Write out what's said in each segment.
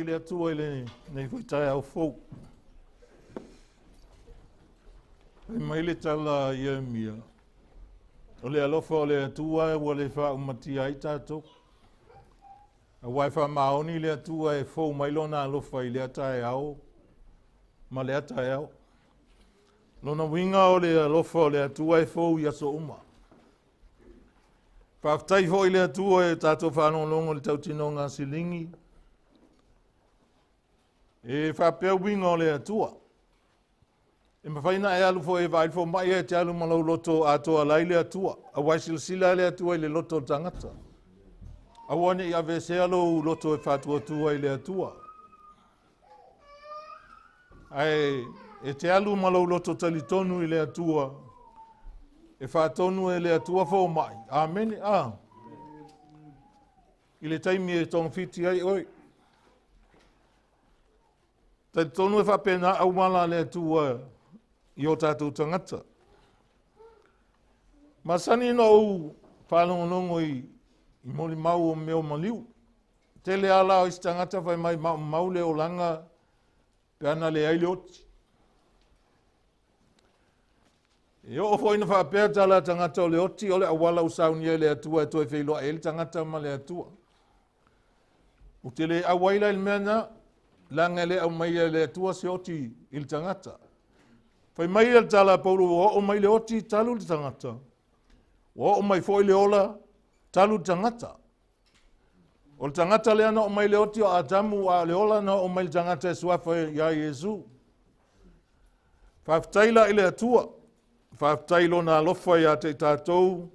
Titile Atua nei faitau au fou. Mai le tala Ioane. O le alofa o le atua ua le faamati ai tatou. A wai Faamalosi le atua e fou mai lona alofa i le atae au. Ma le atae au. Lona winga o le alofa o le atua e fou i aso uma. Whaftai fo i le atua e tatou whanongongo le tautinonga silingi. E whapea winga o le atua. E mawhaina e alu fo e vai fo mai e te alu malau loto atoa lai le atua. A waisilsila le atua i le loto tangata. A wane i ave se alo loto e whatua tua i le atua. Ai e te alu malau loto talitonu i le atua. E whatonu e le atua fo mai. Amen. I le taimi e tong fiti ai oi. Talitonu e whapena au mala le atua i o tātou tangata. Masani no whanongonongo i molimau o meo maliu. Tele ala o istangata whai mai maule o langa pe ana le aile oti. E o foina whapea tala tangata o le oti o le awala usauni e le atua e toi whailoa e le tangata ma le atua. O te le awaila il mena langa le au mai le atua se oti il tangata. Whai mai le tala pauru o mai le oti talu le tangata. O mai foi le ola talu tangata. O le tangata le ana o mai le oti o atamu a le ola na o mai le tangata e suafa ya Iesu. Whaftaila ile atua. Whaftailo na lofa ya te tatou.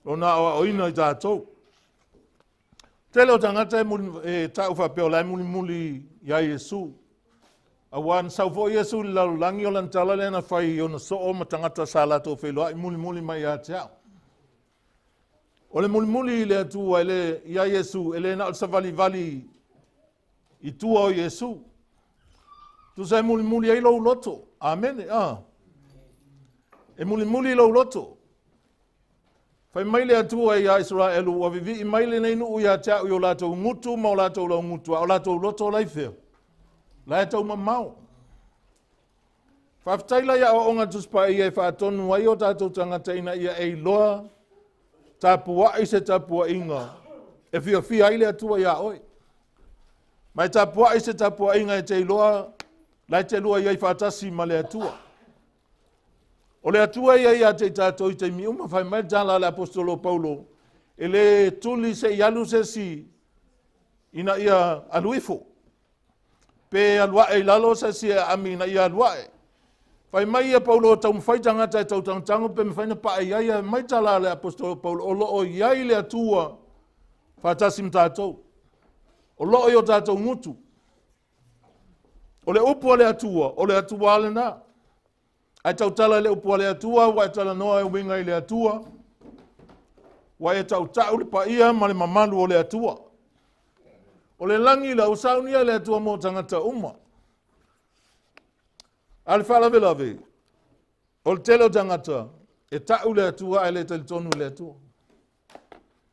Lona auauna i tatou. Tele o tangata e tau whapeo lai muli ya Iesu. A wan sau fo Iesu li lalulangi o lantala le na whai o na so o matangata sa lato wheloa i muli mai a te au. O le muli le atua ele ia Iesu, ele na alsa vali i tua o Iesu. Tu sai muli ai lau loto. Amen. E muli lau loto. Fai mai le atua ia Israelu, wa vivi mai le nei nuu ia tia ui o lato ngutu, ma o lato lau ngutu, o lato loto laifeo. Lai tau mamau. Whaftaila ia o onga tuspa ia e whaatonu ai o tātou tangata ina ia e loa, tāpua i se tāpua inga, e fia fia ile atua ia oi. Mai tāpua i se tāpua inga e te loa, lai te lua ia i whaatasi ma le atua. O le atua ia te tātou i te miuma, whai mai tāla le apostolo Paulo, e le tuli se ialu se si, ina ia aluifo. Pe aluae lalo se si ami ina ia aluae. Whai mai ia Paulo tau mwhaitanga tai tau tango pe mwhaina pa ia mai tāla le apostolo Paulo, o loo iai le atua, whaatasim tātou. O loo i o tātou ngutu. O le upua le atua, o le atua ale nā. Ai tau tala le upua le atua, wa e tala noa e winga i le atua. Wa e tau tau le pa ia ma le mamalu o le atua. O le langi la usaunia le atua mo tangata uma. Ale whalave lave. O le telo tangata, e tau le atua e le talitonu le atua.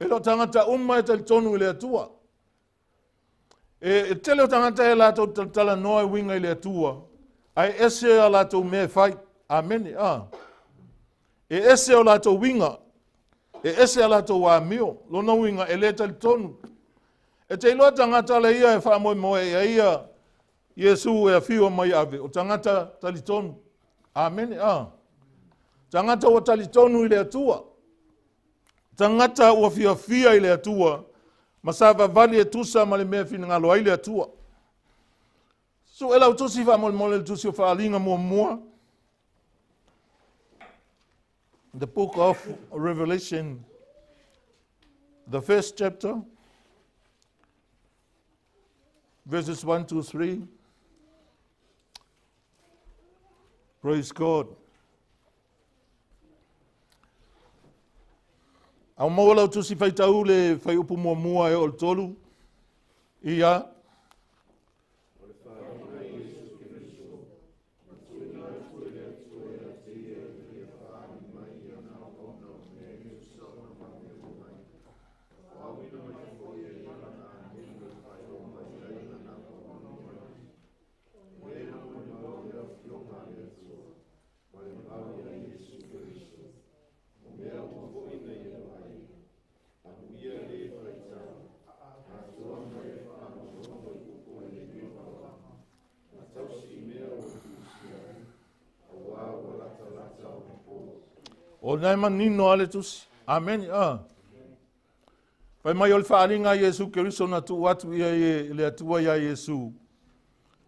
E lo tangata uma e talitonu le atua. E telo tangata e la tau tala noa e winga i le atua. Ai ese a la tau me fai. Amen. E ese o la tau winga. E ese a la tau wa mio. Lona winga e le talitonu. E te ilo tangata le ia e whaamoe moe e ia Iesu e afio mai ave. O tangata talitonu. Amen. Tangata o talitonu i le atua. Tangata o fia i le atua. Masava vali e tusa ma le mea fina ngalo ai le atua. So e lau tusi whaamole tusi o Faaaliga mua. The book of Revelation, the first chapter, verses 1 to 3. Praise God. Au maua lau tusi faitau le fai upu mua e o tolu. Ia. O nai manino ale tusi. Amen. Pai mai o le Faaaliga Iesu Keriso na tu atu ia le atua ia Iesu.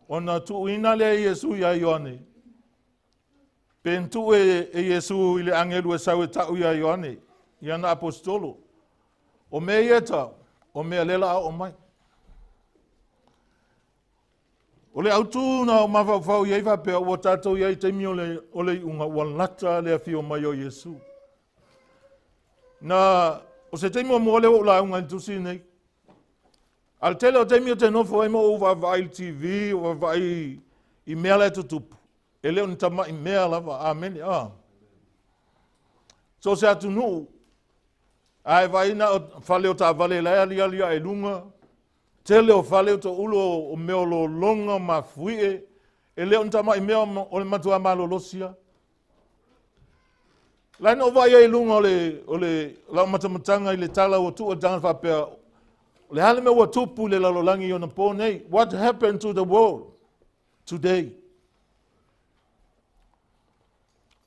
O na tuuina le Iesu ia Ioane. Pentu e Iesu i le agelu e sau e tau ia Ioane. Ia na apostolo. O mea ieta, o mea lela o mai. O le autu na o mawhau iei whapea o tātou iei teimi o le unga ua lata le afio mai o Iesu. Na o se teimi o mua leo la unga tusi nei. Al tele o teimi o te nofo e mo o vavai TV o vavai i mea le tutupu. E leo ni tama i mea lava. Amen. So se atu nuu. Ai vai na o whale o tā vale lai alia e lunga. Tele o whale o to ulo o meo lo longa ma fuie. E leo ntama i mea o le matua malolosia. Lai no vai e lunga o le lau matamatanga i le tala o tu o tanga whapea. Le hale me ua tupu le lalolangi o na pō nei. What happened to the world today?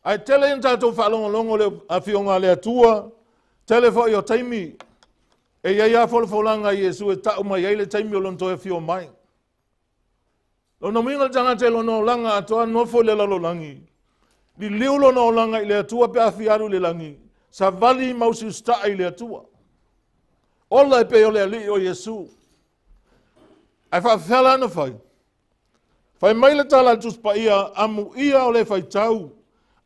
Ai tele in tātou whalongolongo le afioga le atua. Tele fo i o taimi. E ia folfolanga Iesu e tau mai ai le taimi o lonto e fio mai. Lono minga tanga te lono langa atoa nofo le lalolangi. Li liu lono langa i le atua pe afiaru le langi. Sa vali mausi usta i le atua. Ola e pe o le ali o Iesu. Ai whawhela na whai. Whai mai le tala tuspa ia Amuia o le faitau.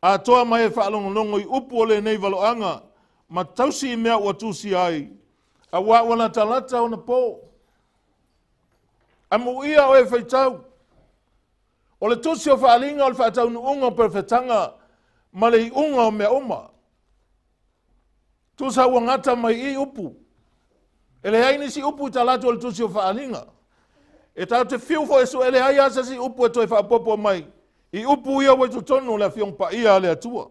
Atoa mai e whaalongolongo i upu o le nei valoaga. Ma tausi i mea ua tusi ai. A wana talata o na pō. Amuia o e faitau. O le tusi o Faaaliga o le whaatau nu unga o perfetanga. Ma le unga o mea uma. tusa ua ngata mai I upu. Ele hai nisi upu ta latu al tusi o faaaliga. E tau te fiu fo esu ele hai asa si upu e toi whaapopo mai. I upu ia wai tu tonu le afiong pa ia le atua.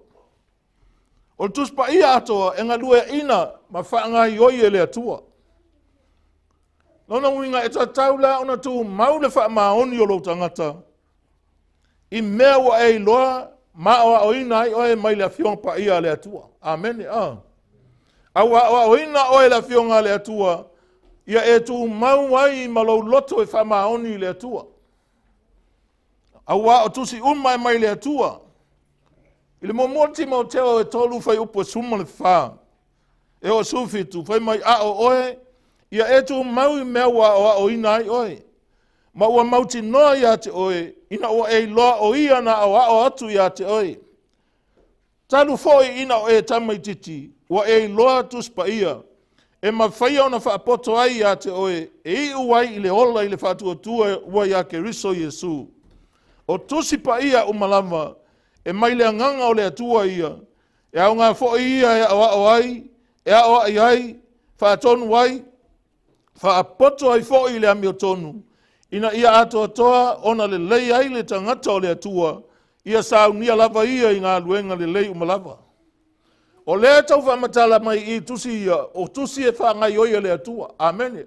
O tus pa ia atoa e ngalue ina ma whaanga I oi e le atua. Nona winga e tatau la ona tu maule wha maoni o lo tangata. I mea wa e loa ma o auina ai oe mai le afiong pa ia le atua. Amen. Awa oina oe le afiong le atua. Ia e tu mau ai ma lo loto e wha maoni le atua. Awa o tusi umai mai le atua. Ile mo moti mo teo e tolu fai upo suma le wha. E o sufitu fai mai a o oe. Ia e tu mau I mea wa o ina ai oe. Ma ua mauti noa ia te oe. Ina o e loa o ia na o atu ia te oe. Talu foi ina o e tamai titi. Ua e loa tuspa ia. E ma whaia ona whaapoto ai ia te oe. E I uai I le ola I le whaatua tua ua ia Keriso Iesu. O tusi pa ia umalama. E mai le anganga o le atua ia. E au ngā fo ia e o ai. E o ai. Whaatonu ai. Whaapoto ai fo I le ami o tonu. Ina ia atoa ona le lei ai le tangata o le atua. Ia saunia lava ia I ngā luenga le lei umalava. O lea tau whamatala mai I tusi ia. O tusi e whaangai oi le atua. Amen.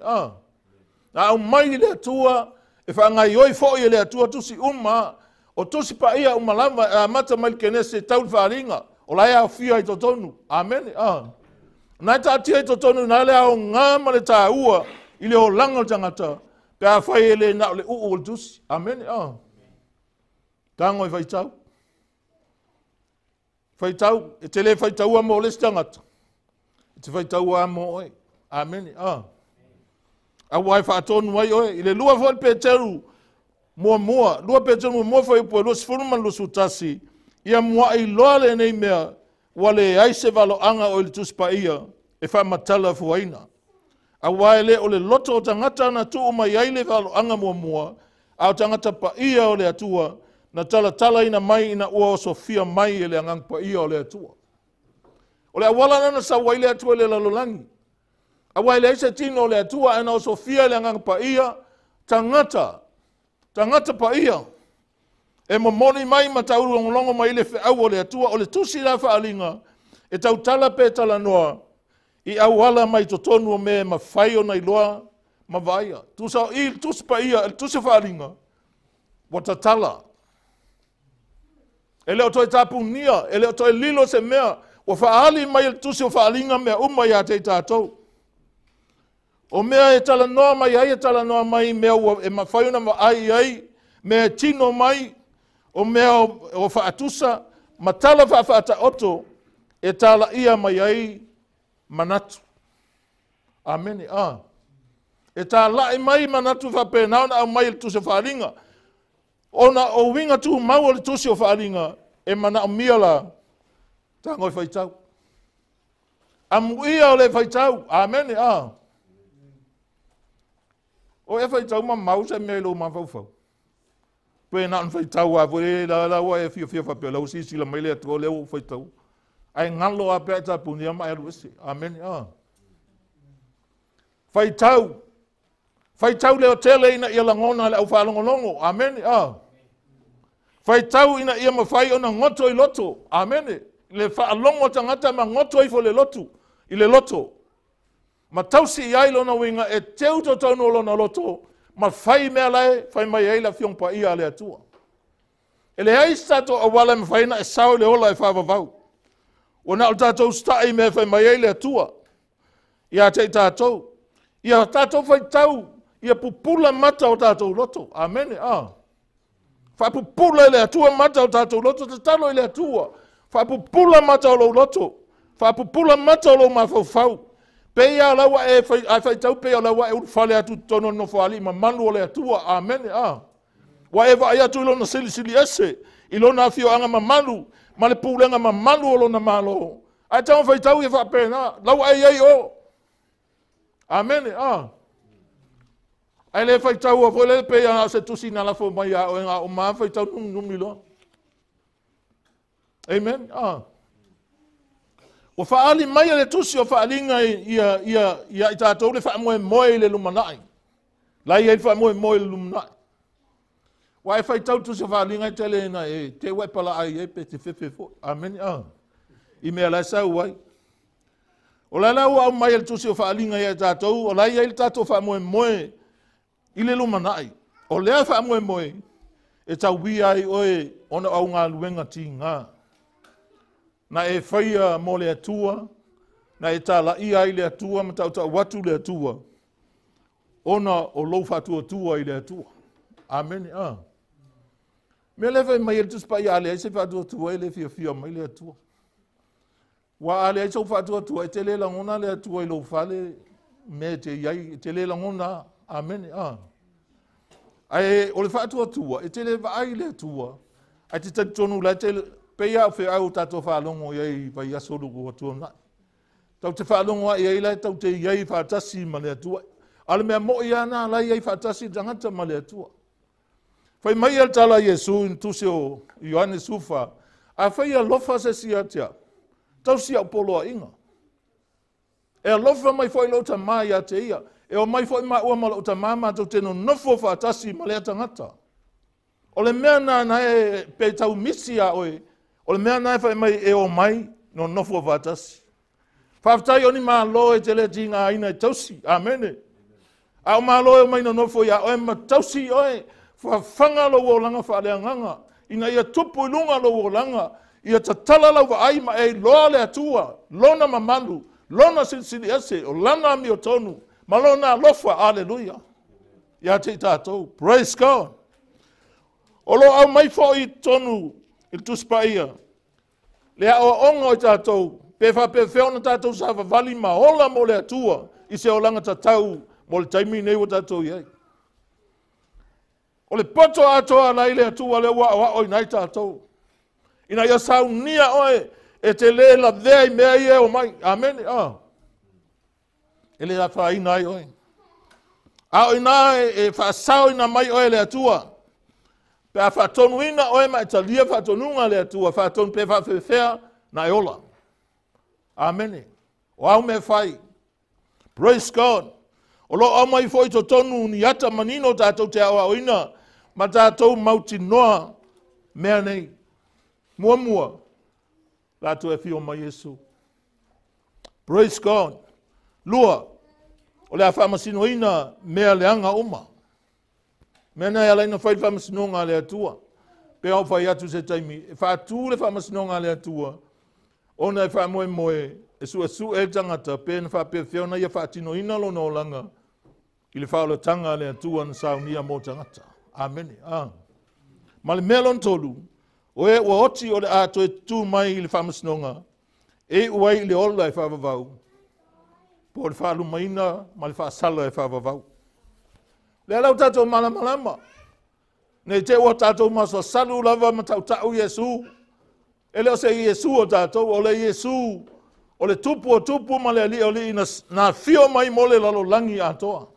Na au mai le atua. E whaangai oi fo I le atua tusi uma. O tusi pa ia umalava a mata mai kenese tau Faaaliga. O lai afio I totonu. Amen. Nai tatia I totonu na le au ngā ma le taua I le o langa tangata. Pea whai ele na le uu o tusi. Amen. Tango I faitau. Faitau. E te le faitau mo le tangata. E te faitau mo oi. Amen. Awai whaatonu wai oi. I le lua fo pe teru. Mua. Lua pe teru mua fai upo. Lua sifuruman lu sutasi. Ia mua I loa le nei mea. Wale aise valoaga o le tuspa ia. E whaamatala fuaina. A waele o le loto o tangata na tuu mai ai le valoaga mua. A o tangata pa ia o le atua. Na tala ina mai ina ua o sofia mai e le angang pa ia o le atua. O le awala nana sa waile atua le lalolangi. A waile aise tino o le atua ena o sofia le angang pa ia. Tangata pa ia. E momoni mai ma tau longo mai le whiau o le atua o le tusi la Faaaliga. E tau tala pe tala noa. I awala mai totonu o me ma whai o nei loa ma vaaia. Tusa I tusi pa ia, el tusi Faaaliga. Wata tala. E leo toi tapunia, e leo toi lilo se mea. Wa faaali mai el tusi o Faaaliga mea ia te tatou. O mea e tala noa mai ai e tala noa mai mea e ma whai ona ma ai. Mea tino mai. O mea o whaatusa, ma tala whaata oto, e tala ia mai ai manatu. Amen. E tala i mai manatu whapena, ona au mai le tusi o Faaaliga. Ona o winga tu mau o le tusi o Faaaliga, e mana o miala, tango i faitau. Amuia o le faitau. Amen. O e faitau ma mau se mea lo ma faufau. Pe na an faitau a vore la wa e fio fa pe la usi la mai le to le o faitau. Ai ngalo a pe ta punia mai lu si. Amen. Faitau le hotel ina ia langona le au faalogologo. Amen. Faitau ina ia mafai ona ngoto I loto. Amen. Le faalongo tangata ma ngoto I fo le lotu. I le loto. Ma tausi ai lona winga e teu to tonu lona loto. Ma fai mea lai, fai mai ai la fiong pa ia le atua. E le hai stato a wala me fai na e sao le ola e whaavavau. O na o tatou stai mea fai mai ai le atua. Ia te tatou. Ia tatou fai tau. Ia pupula mata o tatou loto. Amen. Fai pupula le atua mata o tatou loto. Te talo le atua. Fai pupula mata o lo loto. Fai pupula mata o lo mafau. Peia lawa e fai tau peia lawa e ufale atu tono no faaali ma manu o le atua. Amen. Wa eva ai atu ilona sili ese. Ilona afio anga ma manu. Ma le pulenga ma manu o lona malo. Ai tau fai tau e whapena. Lawa e ei o. Amen. Ai le fai tau a fwele peia se tusi na lafo mai a o maa fai tau numilo. Amen. O faaali mai le tusi o faaliga ia i tatou le faamoemoe le lumanai. Lai ai faamoemoe le lumanai. Wa e faitau tusi o faaliga i tele na e te ua pala ai e pe te fefe fo. Amen. I mea lai sau ai. O lai lau au mai le tusi o faaliga ia i tatou, o lai ai le tatou faamoemoe i le lumanai. O lea faamoemoe e tau wia ai oe ona au ngā luenga ti ngā. Na e whaia mo le atua, na e tala i ai le atua, ma tau tau watu le atua. Ona o lou fatua tua i le atua. Amen. Me lewe mai ele tuspa i ale, se fatua tua i le fia mai le atua. Wa ale ai sau fatua tua, e te le langona le atua i lou fale, me te iai, te le langona. Amen. Ai o le fatua tua, e te le vai le atua, ai te tonu la te peia o fe au tato whaalongo iai vai asolu kua tuana. Tau te whaalongo iai lai tau te iai whaatasi ma le atua. Ale mea mo ia na lai iai whaatasi tangata ma le atua. Whai mai al tala Iesu in tusi o Ioane sufa, a whai a lofa se siatia, tau si au poloa inga. E a lofa mai whai lauta mai a te ia, e o mai whai mai ua ma lauta mama tau teno nofo whaatasi ma le tangata. O le mea na e pe tau misi a oe, o le mea nai whai mai e o mai no nofo whaatasi. Whaftai oni maa lo e te le tinga aina e tausi. Amene. A o maa lo e mai no nofo ia oe ma tausi oe. Whawhanga lo o langa whaalea nganga. Ina ia tupu i lunga lo o langa. Ia tatala lau wa ai ma e loa le atua. Lona mamalu. Lona sinsili ese. O lana mi o tonu. Ma lona lofa. Aleluia. Ia te tātou. Praise God. O lo au mai fo i tonu. Il tuspa ia. Lea o ongo i tātou. Pefa feona tātou sa vavali ma ola mo le atua. I se o langa tatou. Mo le taimi nei o tātou iei. O le poto atoa lai le atua le wa o nai tātou. Ina ia sau nia oe. E te le la vea i mea i e o mai. Amen. E le a whai nai oe. A o nai e whaasau ina mai oe le atua. Pe a whatonuina oe ma e talia whatonunga le atua. Whaton pe whawhewhea na e ola. Amen. O au me whai. Praise God. O lo au mai foi to tonu ni ata manino tātou te auauna. Ma tātou mauti noa mea nei. Mua mua. Lātou e fio mai Iesu. Praise God. Lua. O le a whamasinoina mea leanga uma. Mea nei alaina whai whamasinonga le atua. Pe au whai atu se taimi. E whaatu le whamasinonga le atua. Ona e whamoe moe. E su e tangata. Pe na whape whiona ia whaatinoina lo no langa. I le whaola tanga le atua na saunia mo tangata. Amen. Ma le melon tolu. O e ua oti o le ato e tu mai i le whamasinonga. E uai le ola e whavavau. Po le whaalu maina ma le whaasala e whavavau. Le alau tatou malamalama. Nei te ua tatou maso salu lava ma tau Iesu. E leo se Iesu o tatou. O le Iesu. O le tupu o tupu ma le ali o li na fio mai mo le lalo langi atoa.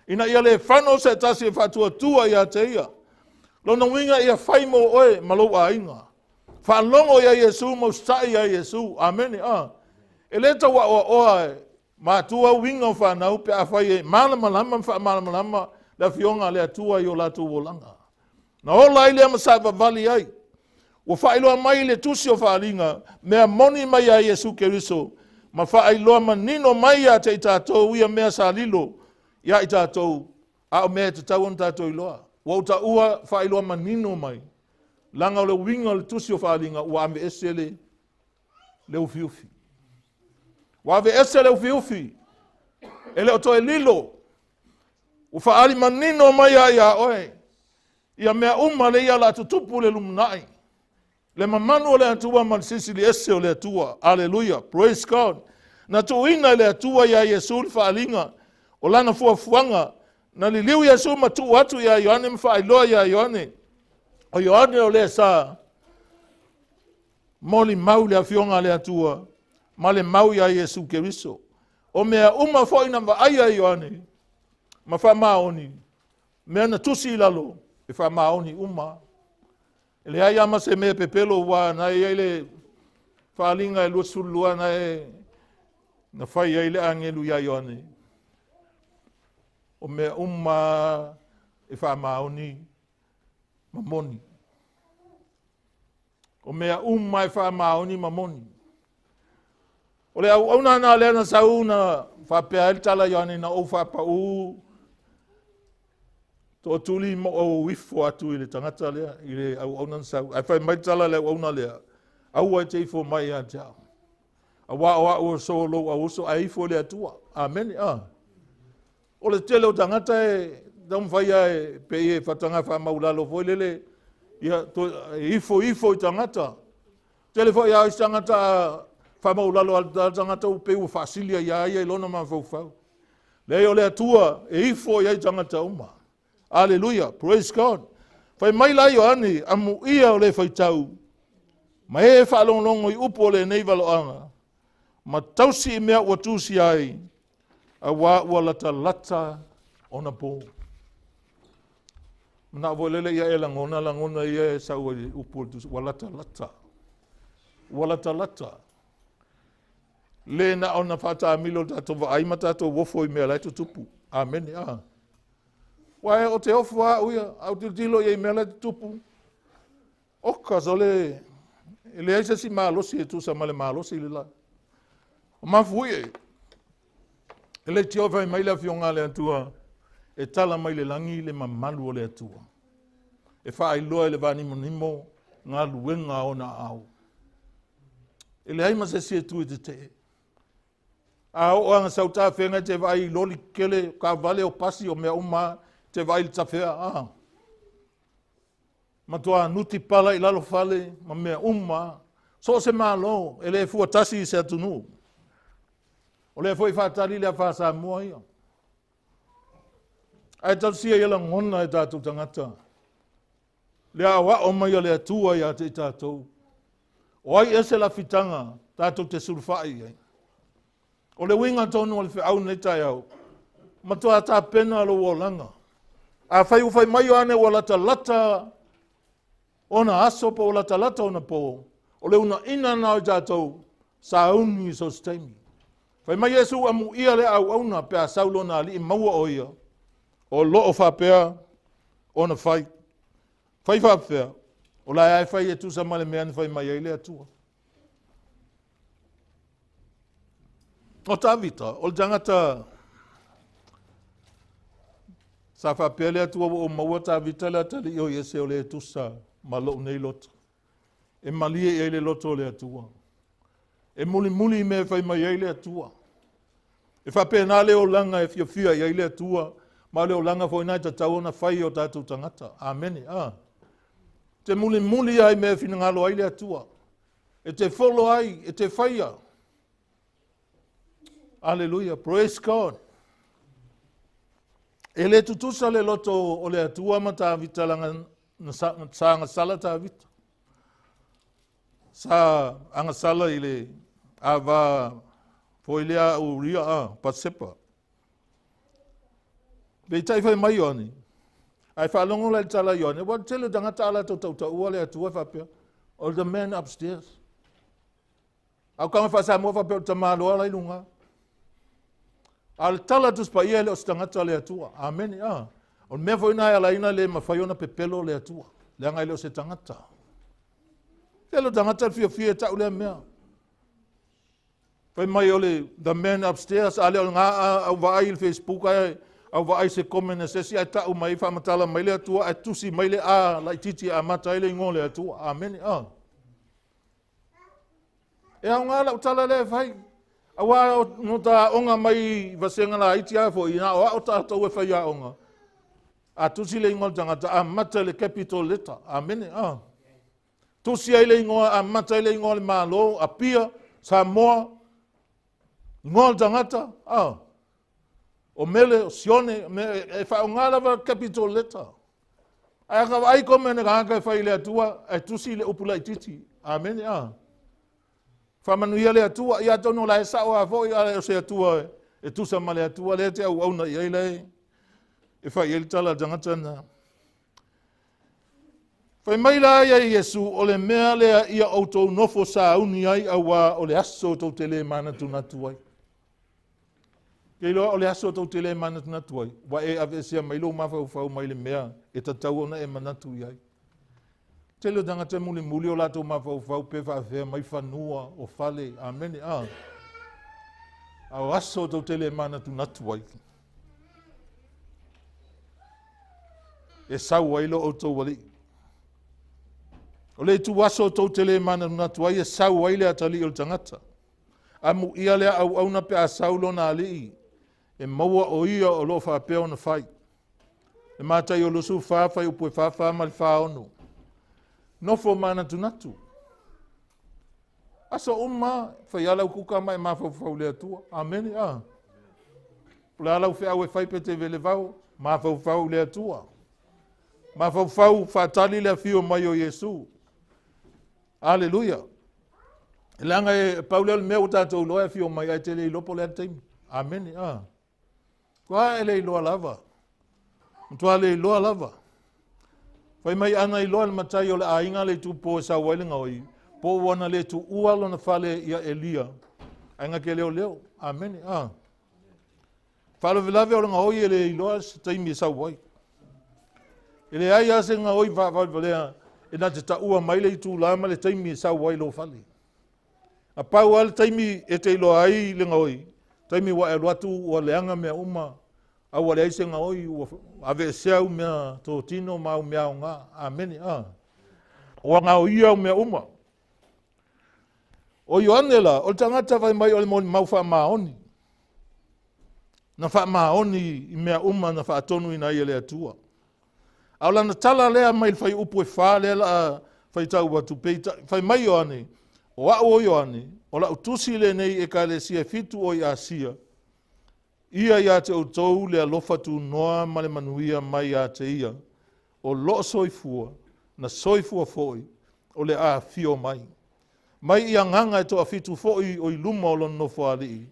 Ina ia le whano se tasi e whatua tua ia te ia. Lona winga ia whaimo oe malo a inga. Whalongo ia Iesu mo stai ia Iesu. Amen. E leta wa oa matua winga whanau pe a whai e malamalama la fionga le atua i o latu wolanga. Na ola ile ama sava vali ai. Wa faailoa mai le tusi o Faaaliga mea moni mai a Iesu Keriso. Ma faailoa manino mai a te tātou ia mea salilo. Ia i tātou, a o mea te tau on tātou i loa. Wa uta ua faailoa manino mai. Langa o le winga le tusi o Faaaliga ua ame ese le ufiufi. Wa ave ese le ufiufi. Ele o toe lilo. U faali manino mai a ia oe. Ia mea le ia la tutupu le lumunai. Le mamanu o le atua man sisili ese o le atua. Alleluia. Praise God. Na tuuina le atua ia Iesu le Faaaliga. O lana fuafuanga. Na li liu Iesu matu atu ia Ioane mfaailoa ia Ioane. O Ioane o le sa. Molimau le afioga le atua. Ma le mau ia Iesu Keriso. O mea foi na vaaia Ioane. Ma whamaoni. Mea na tusi lalo. E whamaoni uma. Ele ai ama se mea pepelo wa na ele faaaliga e lua suluana na fai ai le agelu ia Ioane. O mea uma e faamaoni mamoni. O mea uma e faamaoni mamoni. O le auauna na lea na sau na faapea ele tala Ioane na o faapau to tuli mo o wifo atu i le tangata lea i le auauna na sau. Ai fai mai tala le auauna lea. Aua te ifo mai a tau. Awa o so lo a uso a ifo le atua. Amen. O le tele o tangata e dam faia e pe e fatanga fa maulalo foi lele ia to ifo i tangata. Tele foi ia tangata fa maulalo al tangata o pe o fasilia ia lona ma fau. Le o le atua e ifo ia tangata uma. Hallelujah. Praise God. Fai mai la Ioane Amuia o le faitau. Ma e faalogologo i upo lenei valoaga. Ma tausi i mea ua tusi ai. Ua lata ona po. Na vo lele ia e langona ia e sau i upo tusi. Ua lata. Le na ona fata amilo tato va ai matato wofo i mea lai tupu. Amen. Wa o te ofu a uia. Au tilo i mea lai tupu. Oka zole... Ele aisa si Faamalosi e tusa ma le Faamalosi le la. O mafui e. Ele tio vai mai le afioga le atua. E tala mai le langi le mamalu o le atua. E faailoa e le vanimonimo ngā luenga o na au. Ele ai ma se si e tu e te te. A o anga sauta whenga te vai loli kele ka vale o pasi o mea uma te vai le tawhea. Matua nuti pala i lalo fale, ma mea uma, so se malo, ele fua tasi i se atunu. O le foi fatali le fa sa mua ia. Ai tausi ia la ngona e tatou tangata. Le awa o mai le atua ia te tatou. O ai ese la fitanga, tatou te surfai ai. O le winga tonu o le fe au nei tai au. Matua ta pena lo wolanga. A fai ufai mai Ioane o lata ona aso po lata ona po. O le una ina na o tatou sa uni so taimi. Fai mai Iesu Amuia le auauna pe a saulo na li maua o ia. O lo o whapea ona fai. Fai whapea. O la ai fai e tusa male mea ni fai mai ai le atua. O tavita, o jangata sa whapea le atua o maua tavita le atali o Iese o le tusa malo nei loto. E malie e le loto le atua. E muli me fai mai ai le atua. E whapea nā leo langa e fia i ai le atua. Ma leo langa fo inai tatau na fai o tatou tangata. Amen. Te muli ai me fina ngalo ai le atua. E te follow ai, e te faia. Hallelujah. Praise God. E le tutusa le loto o le atua ma ta vita langa sa anga sala ta vita. Sa anga sala i le ava foilea uria pasepa. Be tai fai mai Ioane. Ai whalongo lai tala Ioane. Wa tele tangata ala tau ua le atua whapea. Or the man upstairs. Au kama whasa mua whapea o tamaloa lai lunga. Al tala tus pa ia le o tangata le atua. Amen. O mea fo ina ala ina le mawhaiona pepelo le atua. Le angai leo se tangata. Telo tangata fia tau le mea. Fai mai ole the man upstairs. Ale o ngā au vai il Facebook ai. Au vai se komene se si ai tau mai whamatala mai le atua. Ai tusi mai le lai titi a mata ele ingo le atua. Amen. E au ngā lau tala le fai. Awa no ta onga mai vasenga la iti a fo ina o ta to we fa ya onga. A tusi le ingo tangata a mata le capital letter. Amen. Tusi ai le ingo a mata le ingo le malo a pia sa moa ingo tangata. O mele o sione e fa onga la capital letter. Ai ka ai komene ka fa ile atua e tusi le upula titi. Amen. Faamanuia le atua ia tono la sa o avo ia se atua e tusa male atua le te auauna ia le e fa il tala tangata na Whai mai la ia Iesu o le mea lea ia outou nofo sa uni ai awa o le aso tau tele mana tunatu ai. Kei loa o le aso tau tele mana tunatu ai. Wa e avesia mai lo mawhau mai le mea e tatau ona e manatu iai. Tele danga te muli muli o lato mawhau pe whawhea mai whanua o fale. Amen. Au aso tau tele mana tunatu ai. E sau ai lo outou wali. O le tu aso tau tele mana tunatu ai e sau ai le atali o le tangata. Amuia lea auauna pe a saulo na alii. E maua o ia o lo whapea na whai. E mātai o lusu whawhai upo e whawha mali whaono. Nofo mana tunatu. Asa umma, whai alau kuka mai mawhau le atua. Amen. Pula alau whea e whai pe te vele vau, mawhau le atua. Mawhau whatali le afio mai o Iesu. Aleluia. E langa e paulea le mea o tātou loa afio mai ai te le ilopo le taimi. Amen. Kua e le iloa lava. Mtua le iloa lava. Whai mai ana iloa le matai o le ainga le tupo e sa wailinga oi. Po wana le tu ualo na fale ia Elia. Ainga ke leo leo. Amen. Falo vilave o nga oi e le iloa se taimi e sa wai. E le ai ase nga oi valea e na te taua mai le tu lama le taimi e sa wai lo fale. A pau al taimi e te iloa ai le nga oi. Taimi wa e ruatu ua leanga mea uma. A wale aise nga oi ave seau mea tō tino mau mea o ngā. Amen. Ua ngā o ia o mea uma. O Ioane la, o tangata vai mai o le molimau Faamalosi. Na Faamalosi i mea uma na faatonu ina ia le atua. Au lana tala lea mai fai upu e faaali la faitau watu peita. Fai mai Ioane, o au o Ioane, o la utusi lenei e ka le sia fitu o i asia. Ia te outou le alofa tu noa ma le manuia mai a te ia. O loo soifua, na soifua foi, o le afio mai. Mai ia nganga e toa fitu foi o i luma o lono faaali.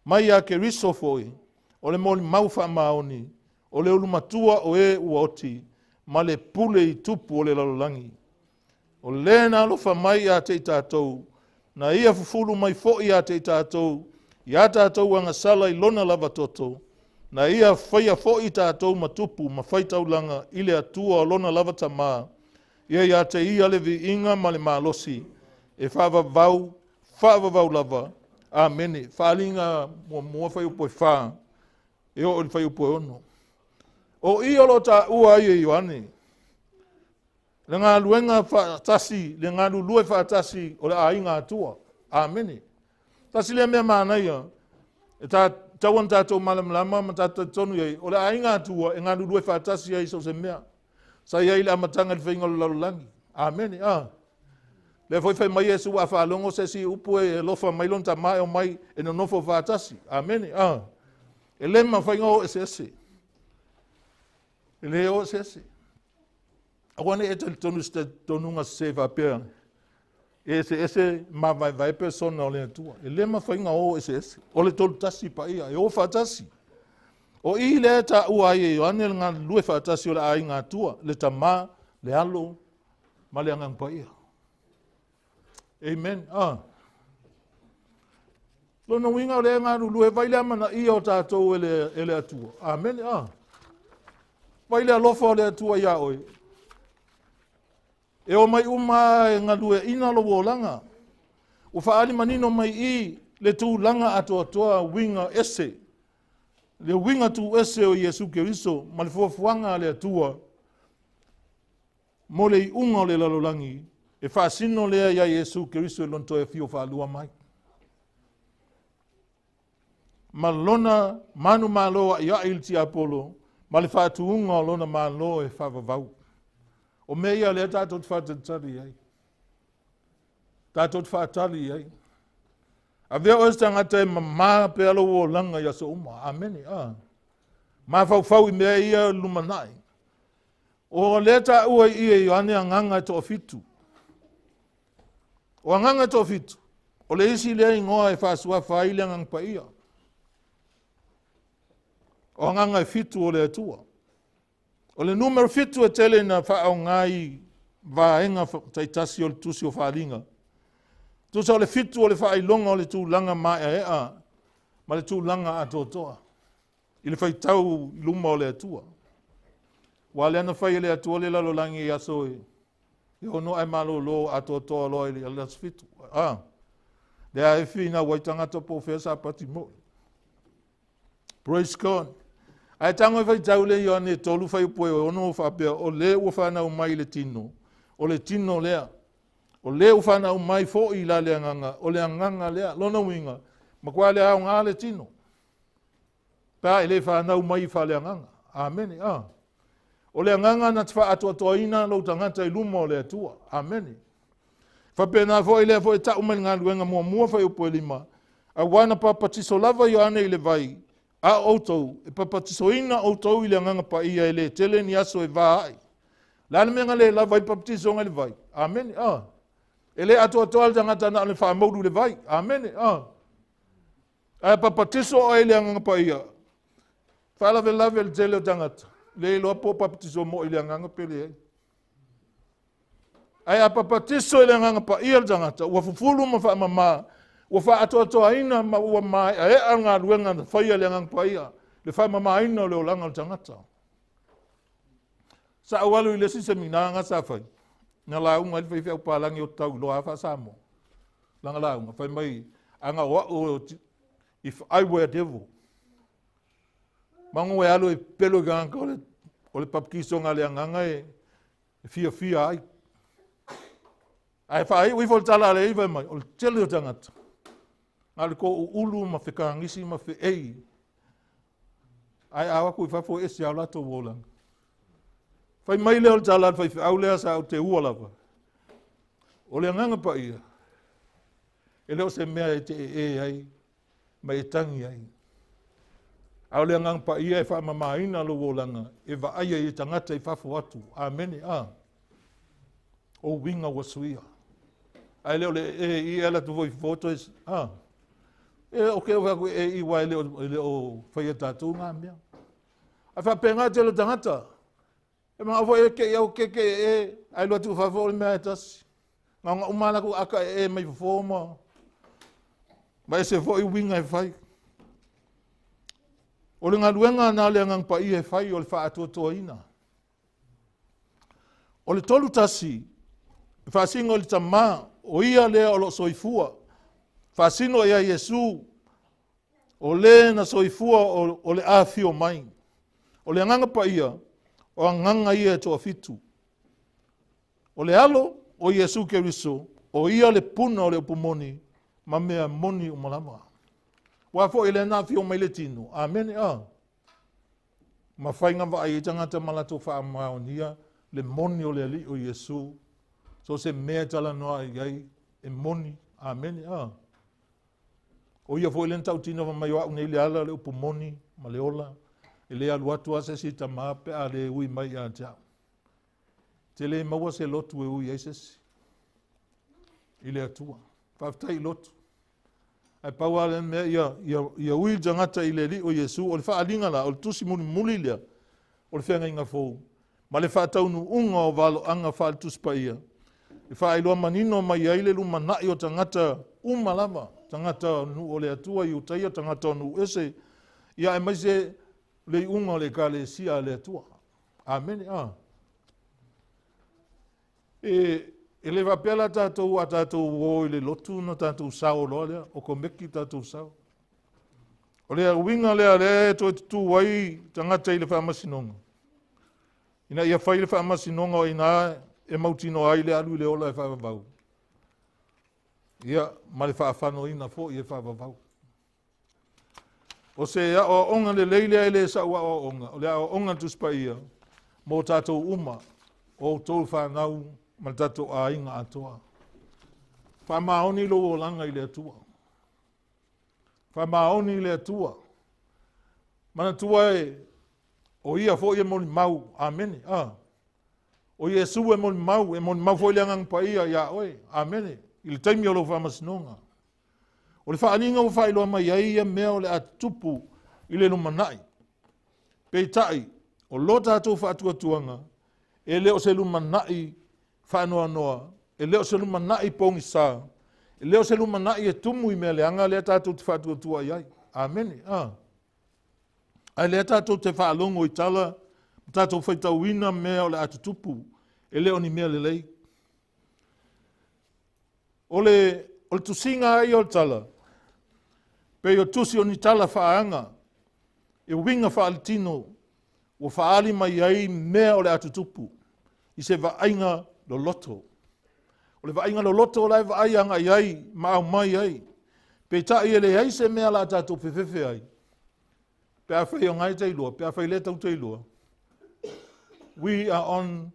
Mai a Keriso foi, o le molimau Faamalosi, o le ulumatua o e uoti, ma le pule i tupu o le lalolangi. O lena alofa mai a te tatou, na ia fufulu mai foi a te tatou, ia tātou anga sala i lona lava toto, na ia whaia foi tātou matupu ma faitau langa i le atua o lona lava tamā, ia te ia le vi inga ma le Faamalosi, e whaavavau lava, amene, Faaaliga mua whai upo e wha, e o whai upo e ono. O i olo ta ua ai e Ioane, le ngā luenga whaatasi, le ngā lulue whaatasi o le ainga atua, amene. Tasi lea mea mānaia, e tauan tātou malamlama ma tātou tonu iei, o le ainga atua e ngā lulue whaatasi iei so se mea, sa iei le amatanga le whainga lo lalulangi. Amen. Le foi mai Iesu a whaalongo se si upu e lofa mailon ta mai o mai e no nofo whaatasi. Amen. E le ma whainga o ese. E le o ese. Awane e te tonu ste tonunga se whapea. Ese ma vai persona o le atua. E le ma whainga o ese. O le tolu tasi pa ia. E o whaatasi. O i le ta ua i e Ioane ngā lue whaatasi o le ai ngā atua. Le ta ma, le alo, ma le angang pa ia. Amen. Lona winga o le ngā lue vai le amana i o tātou e le atua. Amen. Vai le alofa o le atua ia oi. E o mai uma e ngā lue ina lo wolanga. O faaali manino mai i le tū langa atoa winga ese. Le winga tu ese o Iesu Keriso. Ma le fuafuanga le atua. Mo le i unga o le lalolangi. E whaasino lea ia Iesu Keriso e lonto e fio faalua mai. Ma lona manu maloa ia ilti apolo. Ma le whaatuunga o lona malo e whavavau. O mea ia lea tātou te whaatatari ai. Tātou te whaatari ai. A vea oes tangata e mamā pe alo o langa ia so uma. Amene. Ma whau i mea ia lumanai. O lea tā ua i e Ioane a nganga to fitu. O nganga to fitu. O le isi lea ingoa e whaasua whaile ngang pa ia. O nganga e fitu o le atua. O le numero fitu e tele na whaau ngai vaenga taitasi o le tusi o Faaaliga. Tusa o le fitu o le faailoga o le tūlanga maeaea ma le tūlanga atoa. I le faitau i luma o le atua. Wa le ana fai le atua le lalolangi i aso e ono ai malolo atoa loa i le alas fitu. Le a e whina waitangata po whesa pati mo. Praise God. Ai tango fai tau le Ioane tolu fai upoe o ono whapea o le ua whanau mai le tino. O le tino lea. O le ua whanau mai fo i la le anganga. O le anganga lea. Lona winga. Ma kua le au ngā le tino. Pa i le whanau mai wha le anganga. Amen. O le anganga na twa atoa lo tangata i luma o le atua. Amen. Whapena fo i lea fo e tau mai ngā luenga mua fai upoe lima. A wana papatiso lava Ioane i le vai. A Autu, e papatisoina Autu i le anganga pa ia ele tele ni aso e vaaia. Lana menga le la vai papatiso ngai le vai. Amen. Ele atoa le tangata na le whaamaudu le vai. Amen. A papatiso o ele anganga pa ia. Whalave lave le tele o tangata. Le loa po papatiso mo i le anganga pele. Ai a papatiso i le anganga pa ia le tangata. Ua fufulu ma whaamama. Ua wha atoa ina ma ua mai a ea ngā ruenga na whaia le ngang paia. Le wha mama ina o le olanga o tangata. Sa awalu i le si seminanga sa whai. Nga launga i whai upalangi o tau loa wha samo. Langa launga. Whai mai anga o if I were a devil. Mango e alo e pelo ganga o le papkisonga le anganga e fia ai. Ai whai uifo le tala le iwa mai. O le tele o tangata. Ngā le ko ulu ma whekangisi ma whe ei. Ai awa kui whafo e si au lato wolang. Whai mai leo tala whai au lea sa au te ua lava. O le nganga pa ia. E leo se mea e te e ai. Ma e tangi ai. Au le nganga pa ia e wha mamaina lo wolanga. E wa aia i tangata i whafo atu. Amene O winga wa suia. Ai leo le e ala tu voi foto e o ke o e iwa le o fai tatou ngā mea. A wha penga te lo tangata. E mga o e ke iau ke e ai loa tu whafo le mea e tasi. Ngā umana ku aka e mai whafoma. Ma e se fo i winga e whai. O le ngā luenga nā le ngang pa i e whai o le wha atoa ina. O le tolu tasi. Wha singa o le tamā. O ia lea o lo soifua. Fasino ia Iesu o le na soifua o le afio mai. O le nganga pa ia o nganga ia toa fitu. O le alo o Iesu Keriso o ia le puna o le upumoni ma mea moni o malama. Wafo ele na afio mai le tino. Amen. Ma whainga wa ai tangata malato Faamalosi le moni o le ali o Iesu. So se mea tala noa iai e moni. Amen. O ia foi lenta utina va mai auauna i le ala le upumoni ma le ola e le aluatu ase si tamā pe a le ui mai a tea. Te le maua se lotu e ui eisesi i le atua. Whaftai lotu. Ai paua le mea ia ui tangata i le li o Iesu o le faaaliga la o le tusi muli lea o le whenga inga fou. Ma le whataunu unga o valoaga whaali tusi pa ia. E faailoa manino mai ai le lumanai o tangata umalama. Tangata nu o le atua i utaia tangata nu ese. Ia e mai se le unga o le kale sia le atua. Amen. E le vapela tatou a tatou o le lotu na tatou sao loa lea. O komeki tatou sao. O le winga lea le to tu wai tangata i le whaamasinonga. Ina ia whai le whaamasinonga o ina e mautino ai le alu le ola e whaavavau. Ia, ma le whaafano ina fo i e whaavavau. O se ia o onga le leile e le sa ua o onga. O le a o onga tuspa ia. Mo tatou uma. O tolu whanau. Ma tatou a inga atoa. Whamaoni lo o langa i le atua. Whamaoni i le atua. Mana tua e o ia fo i e molimau. Amen. O Iesu e molimau fo i le angang pa ia oe. Amen. I le taimi o lo whamasinonga. O le whaalinga o faailoa mai ai mea o le atupu i le lumanai. Peitai, o lo tātou whaatuatuanga, e le o se lumanai whanoa noa, e leo se luma nai pongi sa, e leo se luma nai e tumu i mea leanga lea tātou te whātua tua iai. Amen. Ai lea tātou te whaalongo i tala, tātou faitau ina mea o le atu tupu, e leo ni mea lelei. O le tusinga ai o tala, pe o tusi o ni tala whaanga, e winga whaalitino, o faaali mai ai mea o le atu tupu, i se vaainga lo loto. O le vaainga lo loto o lai vaaianga iai, maa mai ai. Pe tai ele ai se mea la tātou pewhewe ai. Pe a whai o ngai teilua, pe a whai le tau teilua. We are on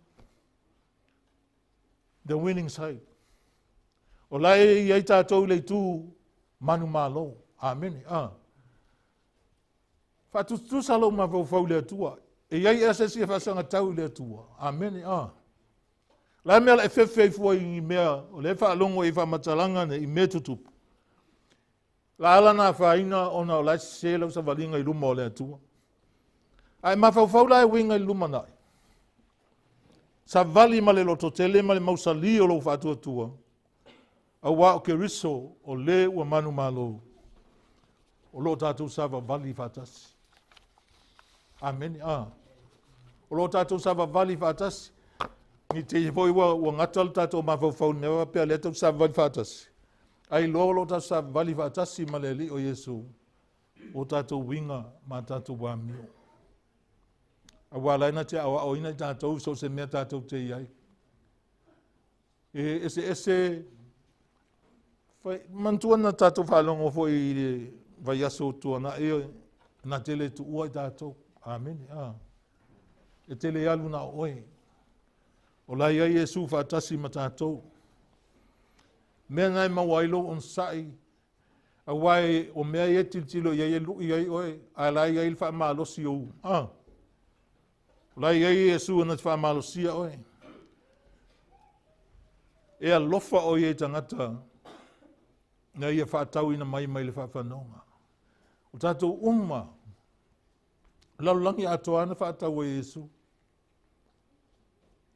the winning side. O lai iai tātou le tū manu malo. Amen. Whatutusa lau ma whau le atua. E iai asa si e whasanga tau le atua. Amen. Lai mea la e whewhei fua i mea, o le whaalongo i whamatalanga ne i mea tutupu. La ala na whaina o na o lai se lau sa walinga i luma o le atua. Ai ma whau lai winga i luma nai. Sa vali ma le loto tele ma le mausali o lo whatua tua. Iesu Keriso o le ua manu malo. O lo tātou sa vali whatasi. Amen. O lo tātou sa vali whatasi. Ni te voi ua ngatal tātou ma whau newa pia le tātou sa vali whatasi. Ai lo tātou sa vali whatasi ma le li o Iesu. O tātou winga ma tātou wamio. A walaina te auauna i tātou so se mea tātou te iai. E ese mantuana tātou whalongo fo i vai aso tuana e na tele tu ua i tātou. Amen. E tele alu na oe. O lai ai Iesu whaatasi ma tātou. Mea ngai mawailo on sai. A wai o mea e titilo i e lui ai oe. A lai ai Faamalosi o. Lai ai Iesu na Faamalosi oe. E a lofa o i e tangata. Na ia faitau ina mai le whawhanonga. O tātou umma. Laulangi atoa na faitau o Iesu.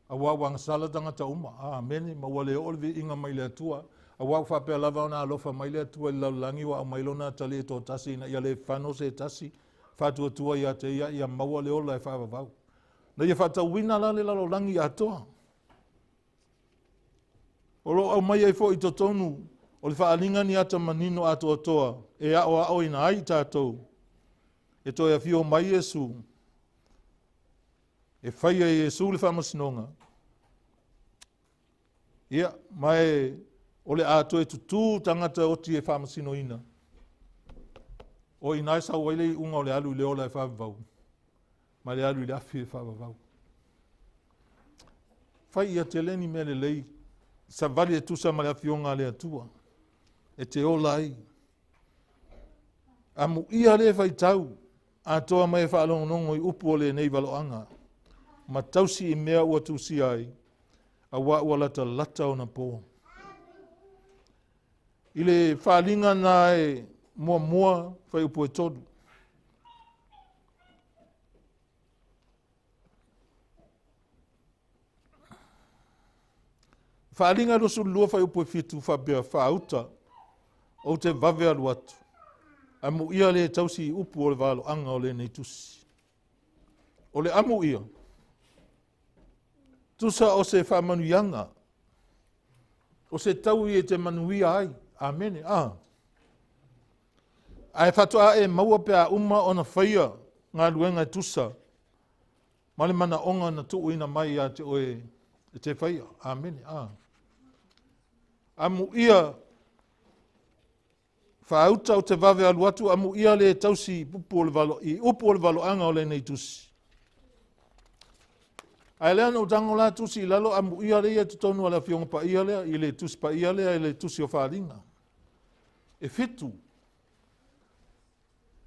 A wawang sala tangata umma. Amen. Ma wale olvi inga mai le atua. A waw whapea lava ona alofa mai le atua i laulangi wa a mailona tali e tō tasi na ia le whano se tasi. Fatua tua ia te ia maua le ola e whawavau. Na ia faitau wina la le laulangi atoa. O lo au mai ai fo i totonu. O le faaaliga ni ata manino atoa e auauna ai tātou. E toi afio mai Iesu. E whaia Iesu le whamasinonga. Ia, mai o le ato e tutu tangata oti e whamasinoina. O inai sa waile unga o le alu i le ola e whavavau. Ma le alu i le afi e whavavau. Whaia te leni me le lei. Sa vali e tusa ma le afioga le atua. E te ola ai. Amuia le faitau. Atoa mai faalogologo i upu o lenei valoaga. Ma tausi i mea ua tusi ai. A ua lata ona po. I le faaliga na e mua fai upu e tolu. Faaliga lo sulua fai upu e fitu fabea faauta. O te vave alu atu. Amuia le tausi upu o le valoaga o lenei tusi. O le amuia. Tusa o se whamanuianga. O se tau i e te manuia ai. Amen. Ai whatua e maua pea uma o na whaia ngā luenga tusa. Male mana onga na tuuina mai a te oe e te whaia. Amen. Amuia whaauta o te vave alu atu, amuia le tausi upu o le valoaga o lenei tusi. Ai lea no tango la tusi i lalo amuia le ia tutonu ala fionga pa ia lea, i le tusi pa ia lea, i le tusi o Faaaliga. E fitu.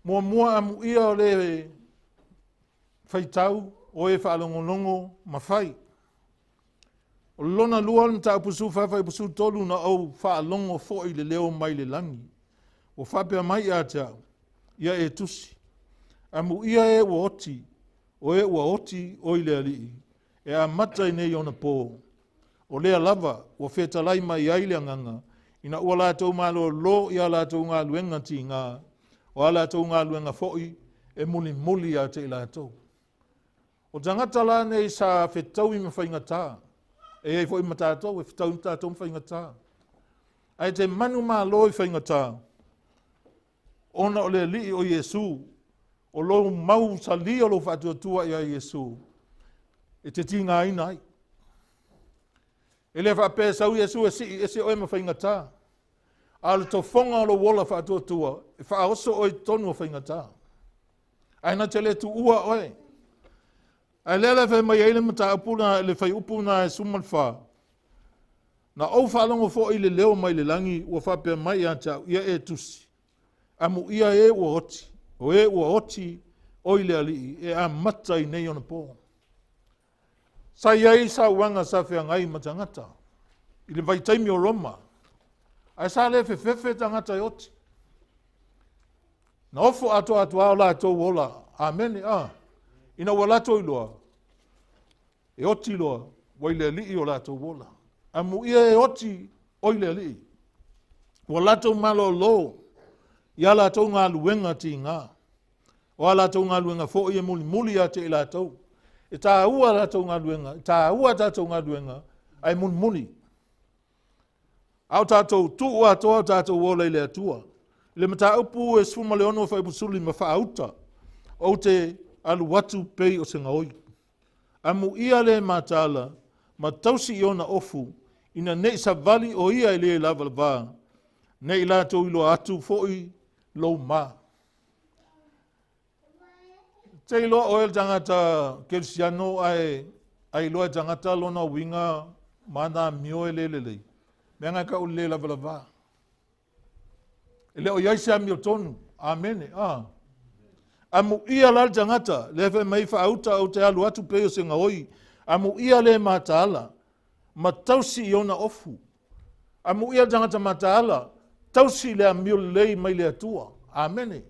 Mua amuia o le faitau o e faalogologo ma fai. O lona lua na ta pusu fa pusu tolu na au faalongo fo i le leo mai le langi. O whapea mai a te au, ia e tusi. Amu ia e ua oti, o e ua oti o i le alii. E a mata i nei ona pō. o lea lava ua whetalai mai ai le anganga ina ua lātou malo lo ia lātou ngā luenga ti ngā o a lātou ngā luenga fo'i e muli muli a te i lātou. O tangata la nei sa whetau i mawhaingatā. E ei fo'i matātou, e whetau i tātou mawhaingatā. Ai te manu mā lo i whaingatā. Ona o le li o Iesu, o lo mau sa li o lo whatuatua i a Iesu. E te tinga ina ai. E le whapea sau Iesu e si o e mawhaingatā. A le to whonga o lo wola whatuatua, e whaoso o i tonu o whaingatā. Ai na te le tu ua oe. Ai lele whai mai eile mata upuna, le whai upuna e suman wha. Na au whalongo fo i le leo mai le langi, ua whapea mai a tau, ia e tusi. Amu ia e ua oti, o e ua oti, o i le alii, e a mata i nei ona pō. Sa iai sa uanga sa whea ngai matangata, i le vai taimi o Roma. Ai sa le whewhewe tangata i oti. Na ofo atoa o lātou ola, amene, ina ua lātou iloa, e oti loa, wa i le alii o lātou ola. Amu ia e oti, o i le alii. Ua lātou malo lo, ia lātou ngā luenga ti ngā. O a lātou ngā luenga fo i e muli muli a te i lātou. E tā ua lātou ngā luenga, e tā ua tātou ngā luenga, ai muli muli. Au tātou tu ua atoa tātou ola i le atua. Le mata upu e sfuma le ono whai pusuli ma whaauta. O te alu watu pei o se ngaoi. Amu ia le matala, ma tausi i ona ofu, ina nei sa vali o ia i le lava lava. Nei lātou ilo atu foi lo ma. Te iloa o el tangata Kerisiano ai iloa tangata lona winga mana mio e lelelei. Mea ngai ka ule lava lava. Ele o iaise a mio tonu. Amene. Amu ia lal tangata. Lewe mai whaauta o te alu atu peo se ngaoi. Amu ia le mataala. Ma tausi i ona ofu. Amu ia tangata mataala. Tausi le amio lei mai le atua. Amene.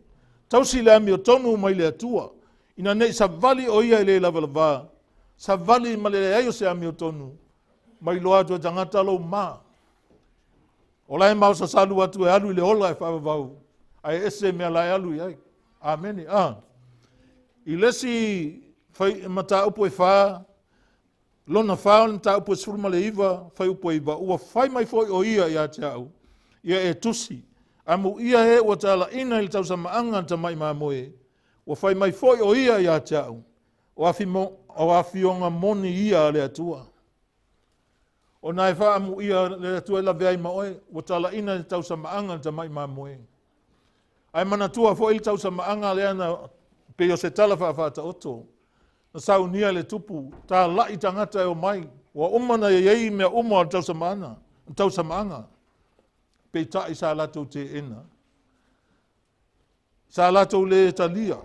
Tausi le amio tonu mai le atua. Ina nei sa vali o ia le lava lava. Sa vali ma le aio se amio tonu. Mai loa tua tangata lo maa. O lai mau sa salu atu e alu i le ola e whawawau. Ai ese mea lai alu i ai. Amene. I lesi mata upo e wha. Lona wha mata upo e surma le iwa. Whai upo e iwa. Ua whai mai foi o ia i a te au. Ia e tusi. Amu ia he ua tala ina ili tau sa maanga ta mai maa moe. Ua whai mai foi o ia i a te au. O afioga moni ia le atua. O nai wha amu ia le atua la veai maoe, o tala ina le tau sa maanga ta mai moe. Ai mana tua fo ili tau sa maanga le ana pe o se tala whaafata oto. Na sau nia le tupu, ta lai tangata e o mai, wa umana e yei mea umo al tau sa maanga, tau sa maanga. Pe tai sa lato te ena. Sa lato le talia.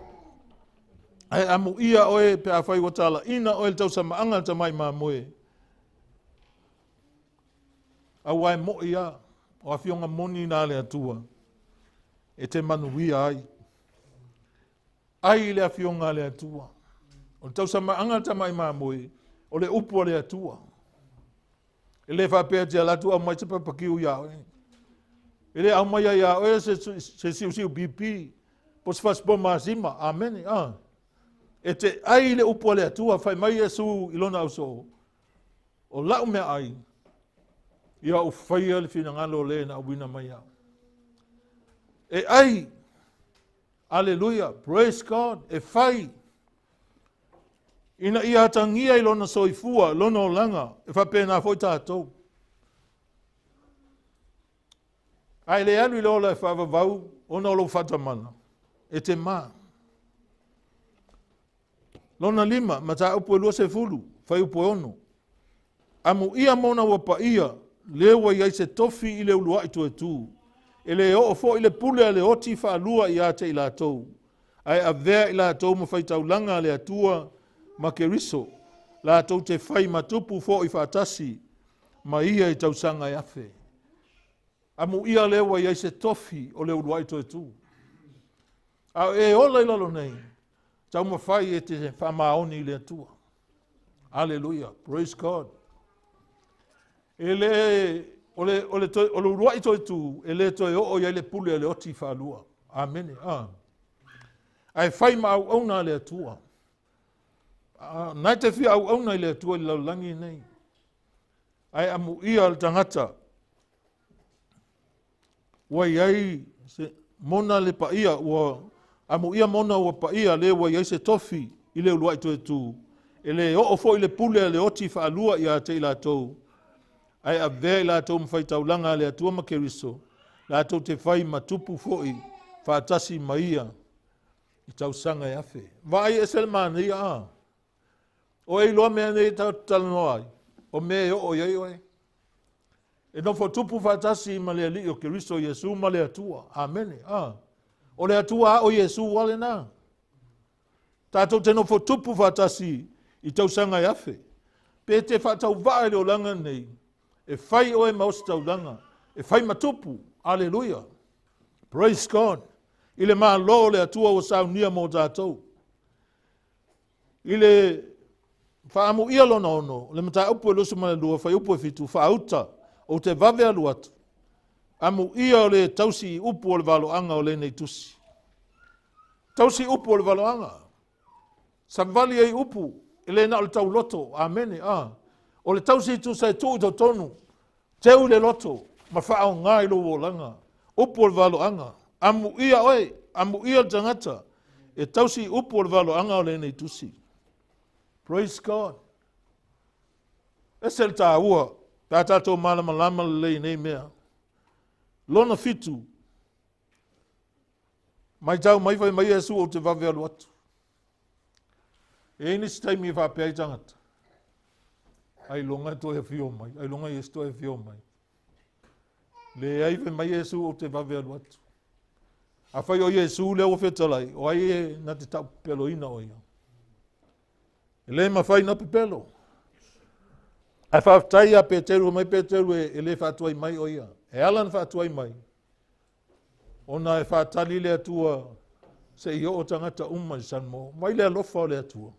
Ai amu ia oe pe a whai o tala ina oe le tau sa maanga ta mai moe. Au ai mo ia, o afioga moni nā le atua, e te manuia ai. Ai le afioga le atua. O le tausa maanga ta mai moe, o le upu le atua. E le whapea te alatua mai te papakiu ia oe. E le au mai ia oe se siu BP, po se faspo maasima, amene. E te ai le upu le atua, whai mai Iesu ilona au so. O lau mea ai. Ia o whaia le whina ngalo le na wina mai au. E ai, aleluia, praise God, e whai. Ina ia atangia i lona soifua, lona o langa, e whapena foi tātou. Ai le anu i lola e whavavau, ona o lo whatamana, e te mā. Lona lima, ma tā upo e lua se fulu, whai upo e ono. Amu ia mona wapa ia, lewa i se tofi i le ulua i tu e tu. E le o fo i le pule a le oti whaalua i ate i lātou. Ai a vea i lātou ma faitau langa le atua ma Keriso. Lātou te whai matupu fo i whaatasi ma ia i tausanga i afe. Amu ia lewa i se tofi o le ulua i tu e tu. A e ola i lalo nei. Tau ma whai e te whamaoni i le atua. Hallelujah. Praise God. o le urua i toi tu, e le toi o ia le pule le oti faalua. Amen. Ai fai ma auauna le atua. Nai te fia auauna le atua i laulangi nei. Ai Amuia le tangata. Wai ai mona le paia, Amuia mona ua paia le wai ai se tofi i le urua i toi tu. E le o fo i le pule le oti faalua i a te i latou. Ai a vea la tau faitau langa le Atua ma Keriso. La tau te fai matupu foi, faatasi maia, i tau sanga e afe. Vai e selmana ia o e loa mea nei tau talanoai, o mea o iei oe. E no fo tupu faatasi ma le ali o Keriso Iesu ma le Atua. Amen. O le Atua o Iesu wale na. Tatou te no fo tupu faatasi i tau sanga e afe. Pe te faatau vae le o langa nei. E fai oe mausi taulanga. E fai matupu. Alleluia. Praise God. Ile maa lo le Atua o saunia mo tātou. Ile Faamuia lona ono. Le mata upu e lusu male lua. Fai upu e fitu. Faauta. O te vave alu atu. Amuia o le tausi upu o le valoaga o lenei tusi. Tausi upu o le valoaga. Savali ei upu. Ele na o le tau loto. Amene. O le tausi tusa e tuu i tonu. Teu le loto. Ma whaao ngai lo o langa. Upu o le valoaga. Amuia oe. Amuia o tangata. E tausi upu o le valoaga o lenei tusi. Praise God. Ese le tāua. Tā tātou malama lama le lenei mea. Lona fitu. Mai tau mai vai mai Iesu o te vave alu atu. E nisi taimi e whapea i tangata. Ai longa to e afio mai. Ai longa Iesu to e afio mai. Le ai vai mai Iesu o te vave alu atu. A whai o Iesu le o whetalai. O ai e na te tau pelo ina o ia. E le ma whai na pepelo. Ai whaftai a Peteru mai Peteru e le whatuai mai o ia. E alan whatuai mai. Ona e whatali le atua se i o tangata umma i san mo. Mai le alofa o le atua.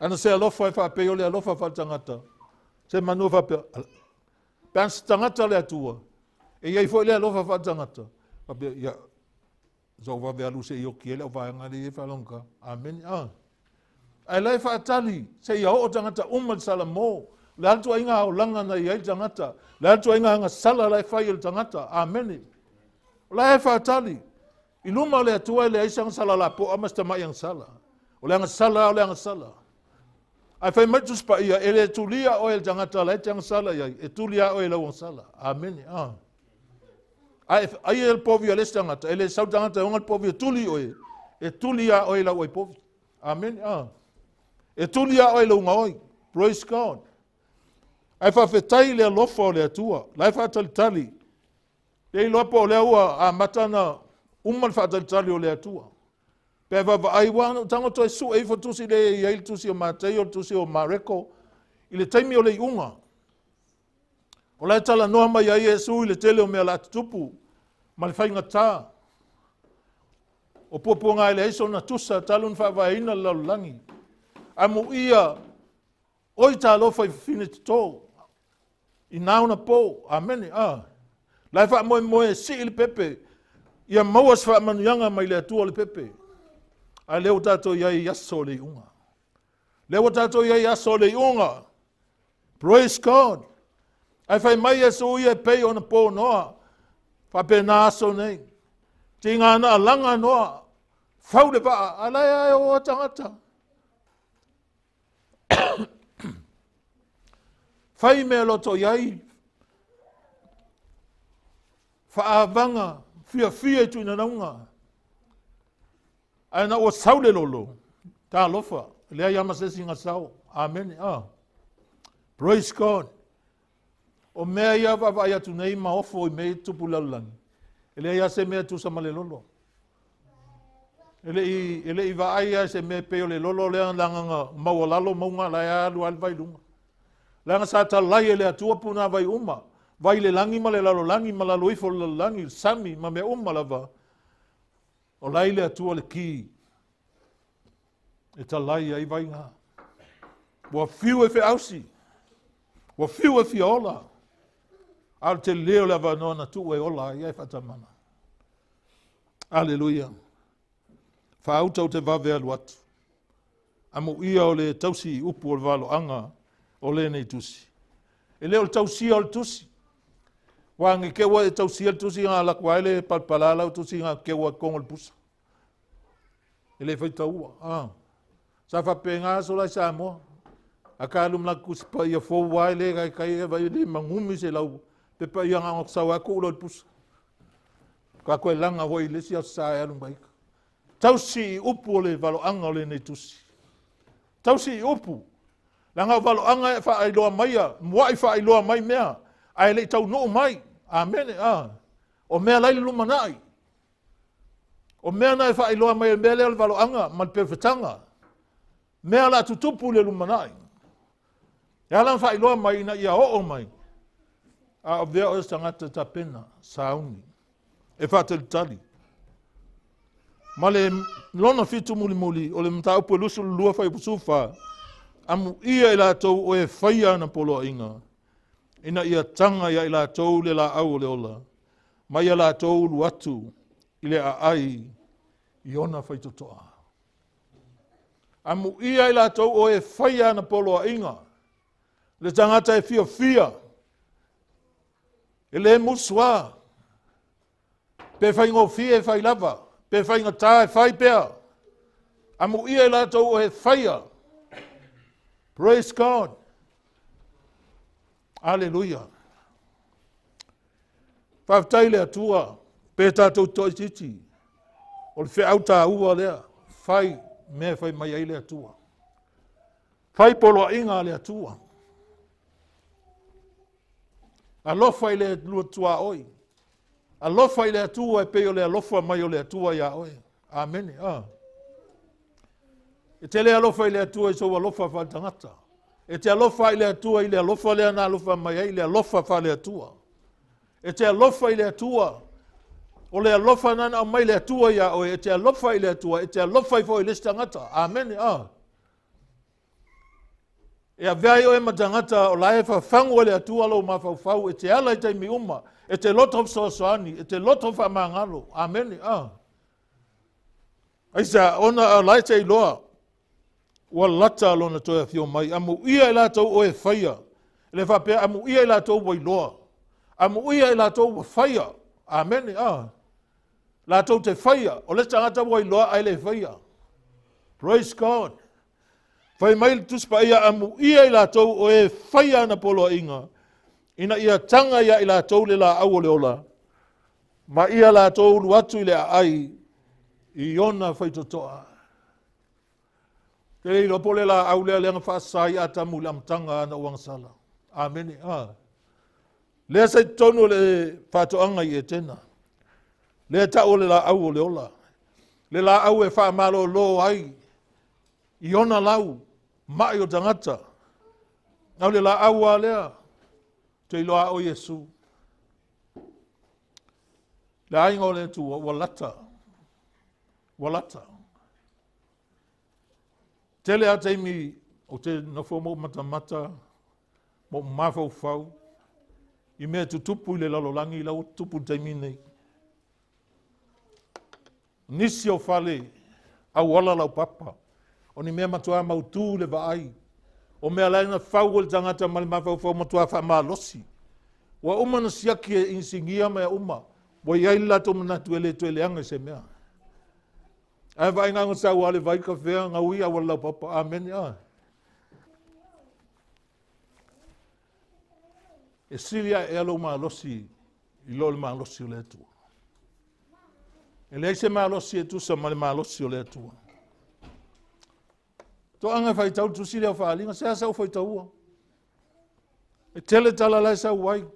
Ana se alofa e whape o le alofa whatangata. Se manu whape. Pans tangata le atua. E iei fo le alofa whatangata. Whape, ia. Zau whape alu se i o kiele o whaanga le e whalonga. Amen. Ai lai whaatali se i o tangata umma i sala mo. Le atua inga o langa na iei tangata. Le atua inga anga sala lai whai il tangata. Amen. La e whaatali. I luma le atua le aisang sala la po amasta mai ang sala. O le anga sala o le anga sala. Ai whai maitus pa ia e le tulia o el tangata la e tang sala iai. E tulia o e lau ang sala. Amen. Ai e povi a les tangata. E le sau tangata e ongat povi e tuli o e. E tulia o e lau e povi. Amen. E tulia o e lau ngaoi. Praise God. Ai whawhetai le alofa o le atua. Lai whaatali tali. Ei lopo o le ua a matana uman whaatalitali o le atua. Pea vava aiwana, tango toi su eifo tusi le iail tusi o Matei o tusi o Mareko, i le taimi o le iunga. O lai tala noa mai a Iesu i le tele o mea la tupu, ma le whainga tā. O puapunga i le eiso na tusa, talun whaaina laulangi. Amuia, oi tā lofa i whine tito, i nauna po, amene, Lai wha moe si ili pepe. Ia mauas wha manuanga mai le atua le pepe. Ai leo tato iai yaso le unga. Leo tato iai yaso le unga. Praise God. Ai whai mai Yesu ia pei ona po noa. Wha pe na aso nei. Ti ngana langa noa. Whau le paa. Alai ai o tangata. Whai mea loto iai. Whaavanga, fia tu ina naunga. Ai na o saule lolo. Ta lofa. Lea yama se singa sau. Amen. Praise God. O mea ia vava ia tu nei ma ofo i mei tupu laulangi. Lea ia se mea tu sa male lolo. Ele i va aia se mea peo le lolo lea langanga mawalalo maunga la ia alu alvai lunga. Langa sa ta lai ele atua puna vai uma. Vai le langi ma le lalo langi ma lalo ifo le langi sami ma me lava. O lai le atua le ki. E ta lai ai vai ngā. Wa fiu e fe ausi. Wa fiu e fia ola. Al te leo le vanona tu e ola ia e fatamana. Aleluia. Autu te vave alu atu. Amuia o le tausi upu o le valoaga o lenei tusi. E leo le tausia o le tusi. Wangi kewa e tausia le tusi ngā lakwa ele palpalala o tusi ngā kewa kongo le pusa. E le faitaua. Sa whape ngā sola sa moa. A ka alum la kusipa ia fōu wai le kai e vai le mangumi se lau. Pepa ia ngā ngoksau ako ulo le pusa. Ka koe langa hoi lesi au sa e alum baika. Tausi upu o le valoaga o lenei tusi. Tausi upu. Langa valoaga e faailoa mai a. Mua i faailoa mai mea. Ai le tau no mai. Amen. O mea lai lumanai. O mea na e faailoa mai mea le valoaga ma le pewhetanga. Mea la tutupu le lumanai. Ia lan faailoa mai na ia o mai. A vea o tangata tapena sauni. E faatalitali. Ma le lona fitu muli o le mataupu lusu lua fai pusufa. Amuia i lātou o e whaia na polo inga. Ina ia tanga ia i lātou le la au le ola. Ma ia lātou luatu i le ai i ona fai totoa. Amuia i lātou o e whaia na polo inga. Le tangata e fia. E le musua. Pe whai ngō fia e whai lava. Pe whai ngā tā e whai pēr. Amuia i lātou o e whaia. Praise God. Hallelujah. Titile Atua. Pe tatou toi titi. O le whea auta ua lea. Whai me whai mai ai le atua. Whai polo inga le atua. Alofa i le lua tua oi. Alofa i le atua e peo le alofa mai o le atua ia oi. Amen. E te le alofa i le atua i so alofa wha tangata. E te alofa i le atua i le alofa le ana alofa mai ai le alofa wha le atua. E te alofa i le atua. O le alofa nana o mai le atua ia oi. E te alofa i le atua. E te alofa i fo i le tangata. Amen. E a vea o e matangata o lae whangu o le atua lo mawhau e te ala i taimi uma. E te loto soasoani. E te loto whamangalo. Amen. Aisa, ona a lae te iloa. Ua lata lona toi afio mai. Amuia i lātou o e whaia. Le whapea amuia i lātou wa iloa. Amuia i lātou wa whaia. Amen. Lātou te whaia. O le tangata wa iloa ai le whaia. Praise God. Whai mai le tuspa ia amuia i lātou o e whaia na polo inga. Ina ia tanga ia i lātou le la au o le ola. Ma ia lātou luatu i le ai. I ona whaitotoa. Te rei ropo le la au lea leanga whaasai atamu le amtanga ana uangsala. Amen. Lea sai tonu le whatoanga i e tena. Lea tau le la au o le ola. Le la au e whaamalo lo ai. I ona lau. Mai o tangata. Nau le la au a lea. Te iloa o Iesu. Le ainga o le tu wa lata. Wa lata. Tele a taimi o te nofo mo matamata, mo mawhau whau, i mea tu tupu i le lalolangi i lau tupu taimi nei. Nisi o whale, au ala lau papa, o ni mea matua mautu le vaai, o mea laina whau o le tangata mali mawhau whau matua Faamalosi. Wa uma na siaki e insingia mea uma, wa iai lato manatu ele tuele anga se mea. Ai vai ngā ngā wale vai ka whea ngā ui awa lau papa. Amen. E siria e alo Faamalosi i lo le Faamalosi o le atua. E lei se Faamalosi e tusa ma le Faamalosi o le atua. To anga faitau tusi leo Faaaliga se asa o faitaua. E tele tala lai sa uai.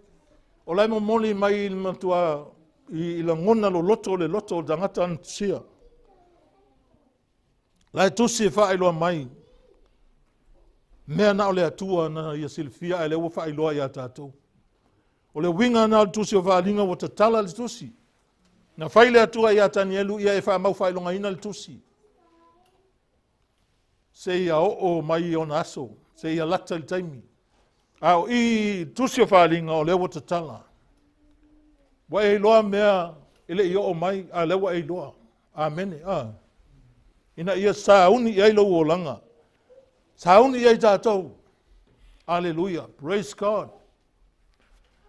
O lai mo moli mai il matua i la ngona lo loto le loto tangata antusia. Lai tusi e faailoa mai. Mea na o le atua na ia silfia e le ua faailoa ia tatou. O le winga na o tusi o Faaaliga o tatala le tusi. Na fai le atua ia tanielu ia e faamau failonga ina le tusi. Se ia o mai o naso. Se ia lata le taimi. Au I tusi o faaliga o lea ua tatala. Wa e loa mea ele i o mai a lewa e loa. Amene. Ina ia sauni i ai lo olanga. Sauni i ai tātou. Alleluia. Praise God.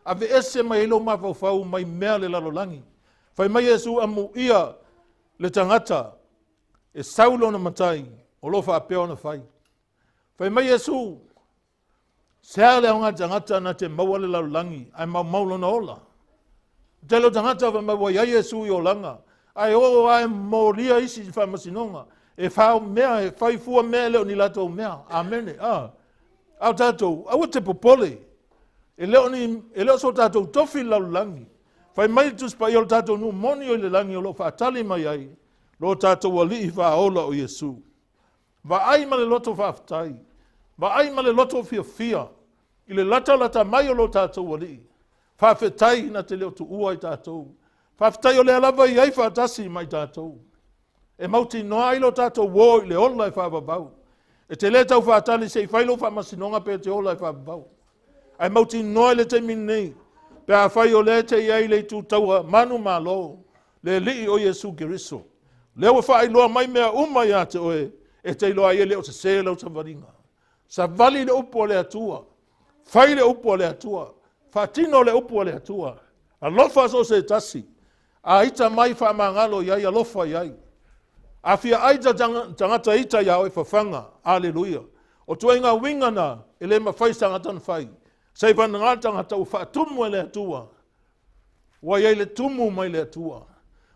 Ave ese mai ilo mafau mai mea le lalolangi. Fai mai Iesu Amuia le tangata e saulo na matai o lo faapeo na fai. Fai mai Iesu sea le aunga tangata na te maua le lalolangi ai maulo na ola. Te lo tangata fa maua ia Iesu i olanga. Ai o ai moria isi fa masinonga. E fau mea e fai fua mea leo ni lato mea. Amene. Au tatou, au te popole. E leo so tatou tofi lalolangi. Fai mai tuspa i o tatou nu moni o le langi o lo faatali mai ai. Lo tatou wali i faaola o Iesu. Va ai ma le loto faaftai. Va ai ma le loto fia. I le lata mai o lo tatou wali. Faafetai na te leo tu ua i tatou. Faafetai o le alava i ai faatasi mai tatou. E mauti noa i lo tatou wo i le ola i faavavau. E te le tau faatali se i failo faamasinonga pe te ola i faavavau. Ai mauti noa le te minei. Pe a fai o le te iai le tu taua manu malo. Le lii o Iesu Keriso. Le o faailoa mai mea umai a te oe. E te iloa i le o te se lau tavaringa. Sa vali le upo le atua. Fai le upo le atua. Fatino le upo le atua. A lofa so se tasi. A ita mai faamangalo iai a lofa iai. A fia aita tangata ita iau e fafanga. Alleluia. O tuenga wingana ele mawhai tangatan whai. Sei vanangata tau whaatumu e le atua. Wa iei le tumu mai le atua.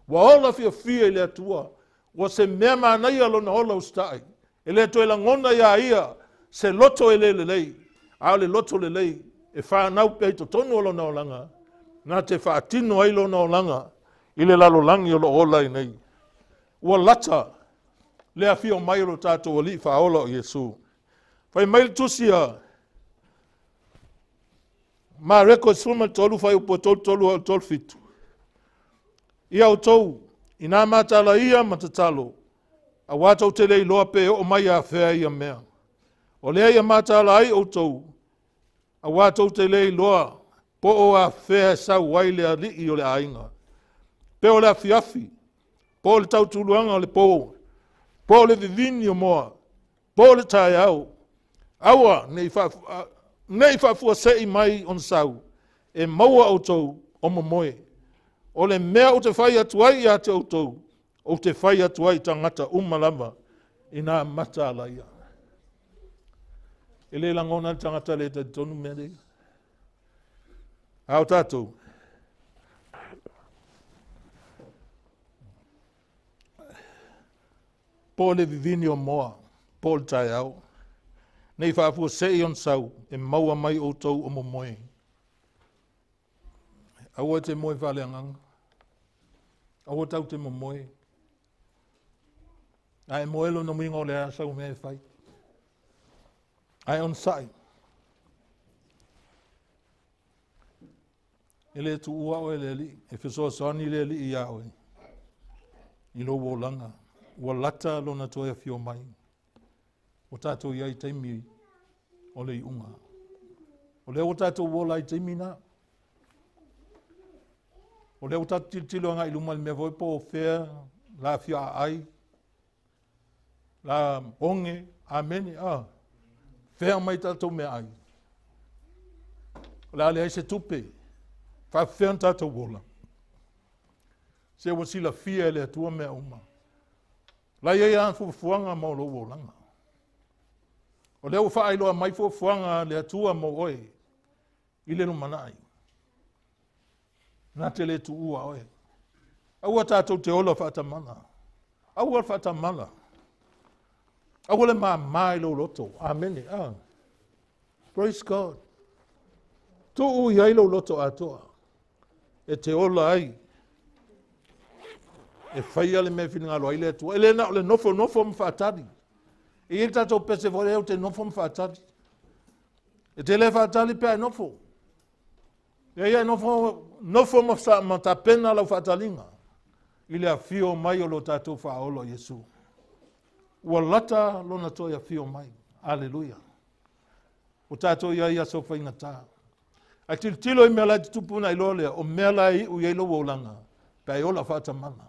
Wa ola fia le atua. Wa se mea manai alo na ola ustai. Ele to ela ngona ia se loto ele lei. A le loto lei. E whanau pei to tonu alo na olanga. Nā te whaatino ailo na olanga. Ile lalo langi olo ola i nei. Wa lata. Le afio mai ro tātou ali whaola o Iesu. Fai mai tusia. Ma reko suma tolu fai upo tolu au tolu fitu. Ia o tou. Ina matala ia matatalo. A watau te lei loa pe o mai a whea ia mea. O lea ia matala ai o tou. A watau te lei loa. Po o a whea sau wai lea li o le ainga. Pe o le afiafi. Po le tau tuluanga o le po. Po le vivini o moa. Po le tai au. Aua nei whafua sei mai on sau. E maua o tou o momoe. O le mea o te whai atuai a te outou. O te whai atuai tangata umalama. Ina mata alaia. E le langona tangata le te tonu mea rei. Ao tātou. Po le vivini o moa. Po le tai au. Nei whaafua sei on sau. E maua mai o tou o momoe. Aua te moe whale anganga. Aua tau te momoe. Ai moelo no mingo le a sau mea whai. Ai on sai. Ele tu ua o ele li. E whesoa soani le li i aoe. I lo wolanga. Ua lata lo na toia fio mai. O tātou iai taimi o le iunga. O leo o tātou wola i taimi na. O leo tātou tilo anga i luma le mea voi po o whea. La fia ai. La onge. Amene. Whea mai tātou mea ai. O la le ai se tupe. Fa whea tātou wola. Se wasila fia le atua mea uma. La iei an fuanga mo lo wolanga. O leo faailoa mai fuanga le atua mo oe. I le numanai. Nā te le tu ua oe. Aua tātou te ola whaatamana. Aua whaatamana. Aua le mai lo loto. Amene. Praise God. Tu ui ai lo loto atoa. E te ola ai. E whaia le mea whingalo ai le atua. E le na o le nofo mwhaatari. E i tātou pese vore au te nofo mwhaatari. E te le whaatari pia e nofo. E ia nofo ma pena lau whaatalinga. I le afio mai o lo tātou whaolo Iesu. Ua lata lo na toi afio mai. Alleluia. o tātou ia so whaingatā. Ai tilo I mea lai tupuna I loa lea, o mea lai u iei lo wōlanga, pe ai ola whātamana.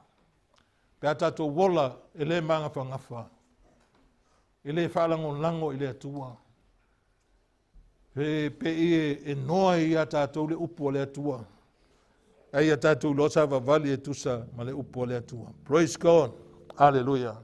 Pe a tātou wola e le manga whangafa. E le whaalango lango I le atua. Pe e noa I a tātou le upu o le atua. Ai a tātou losa vavali e tusa ma le upu o le atua. Praise God. Hallelujah.